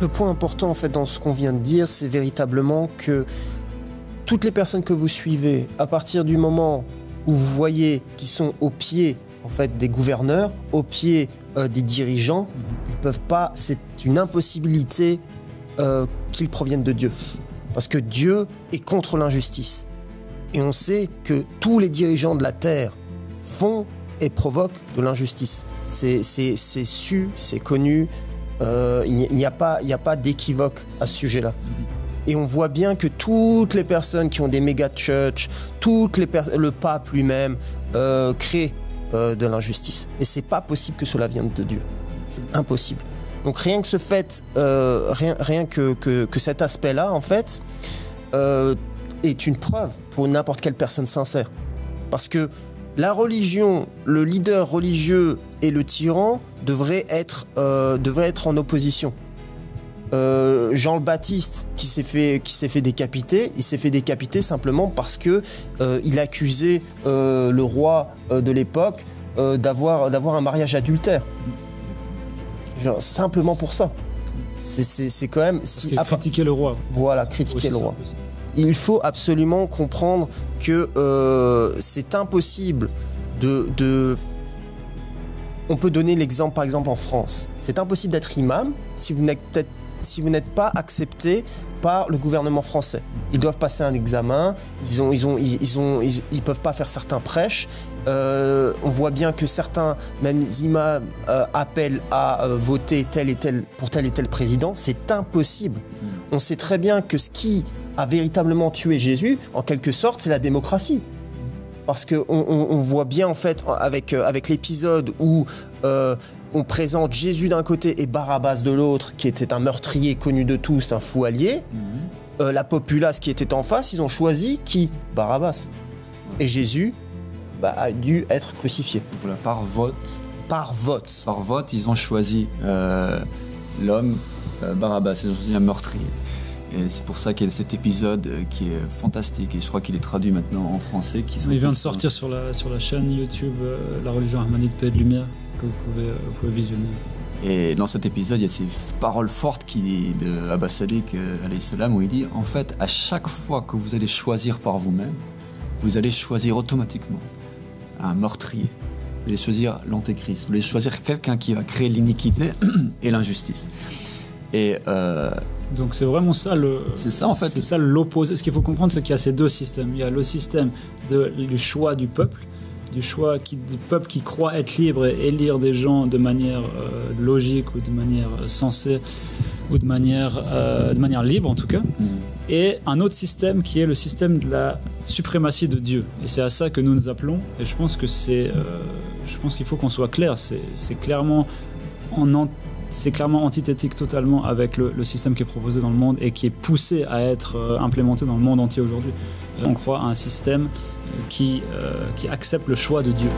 Le point important en fait dans ce qu'on vient de dire, c'est véritablement que toutes les personnes que vous suivez, à partir du moment où vous voyez qu'ils sont au pied en fait des gouverneurs, au pied des dirigeants, ils peuvent pas. C'est une impossibilité qu'ils proviennent de Dieu, parce que Dieu est contre l'injustice. Et on sait que tous les dirigeants de la terre font et provoquent de l'injustice. C'est su, c'est connu. Il n'y a pas d'équivoque à ce sujet-là. Et on voit bien que toutes les personnes qui ont des méga church, le pape lui-même, créent de l'injustice. Et c'est pas possible que cela vienne de Dieu. C'est impossible. Donc rien que ce fait, rien que cet aspect-là, en fait, est une preuve pour n'importe quelle personne sincère. Parce que la religion, le leader religieux et le tyran devraient être en opposition. Jean le Baptiste qui s'est fait décapiter, il s'est fait décapiter simplement parce que il accusait le roi de l'époque d'avoir un mariage adultère. Genre, simplement pour ça. C'est quand même critiquer le roi. Voilà, critiquer le roi. Il faut absolument comprendre que c'est impossible de... On peut donner l'exemple, par exemple, en France. C'est impossible d'être imam si vous n'êtes pas accepté par le gouvernement français. Ils doivent passer un examen, ils peuvent pas faire certains prêches. On voit bien que certains, même imams, appellent à voter pour tel et tel président. C'est impossible. On sait très bien que ce qui a véritablement tué Jésus, en quelque sorte, c'est la démocratie. Parce qu'on voit bien, en fait, avec l'épisode où on présente Jésus d'un côté et Barabbas de l'autre, qui était un meurtrier connu de tous, un fou allié. La populace qui était en face, ils ont choisi qui? Barabbas. Et Jésus a dû être crucifié. Voilà, par vote. Par vote. Par vote, ils ont choisi l'homme Barabbas, ils ont choisi un meurtrier. Et c'est pour ça qu'il y a cet épisode qui est fantastique, et je crois qu'il est traduit maintenant en français. Il vient de sortir sur la chaîne YouTube La religion ahmadite Paix de Lumière, que vous pouvez visionner. Et dans cet épisode, il y a ces paroles fortes de Abba Sadiq alayhi salam, où il dit, en fait, à chaque fois que vous allez choisir par vous-même, vous allez choisir automatiquement un meurtrier. Vous allez choisir l'antéchrist. Vous allez choisir quelqu'un qui va créer l'iniquité et l'injustice. Et donc c'est vraiment ça c'est ça en fait. C'est ça l'opposé. Ce qu'il faut comprendre, c'est qu'il y a ces deux systèmes. Il y a le système du choix du peuple, du peuple qui croit être libre et élire des gens de manière logique ou de manière sensée ou de manière libre en tout cas. Et un autre système qui est le système de la suprématie de Dieu. Et c'est à ça que nous nous appelons. Et je pense qu'il faut qu'on soit clair. C'est clairement antithétique totalement avec le système qui est proposé dans le monde et qui est poussé à être implémenté dans le monde entier aujourd'hui. On croit à un système qui accepte le choix de Dieu.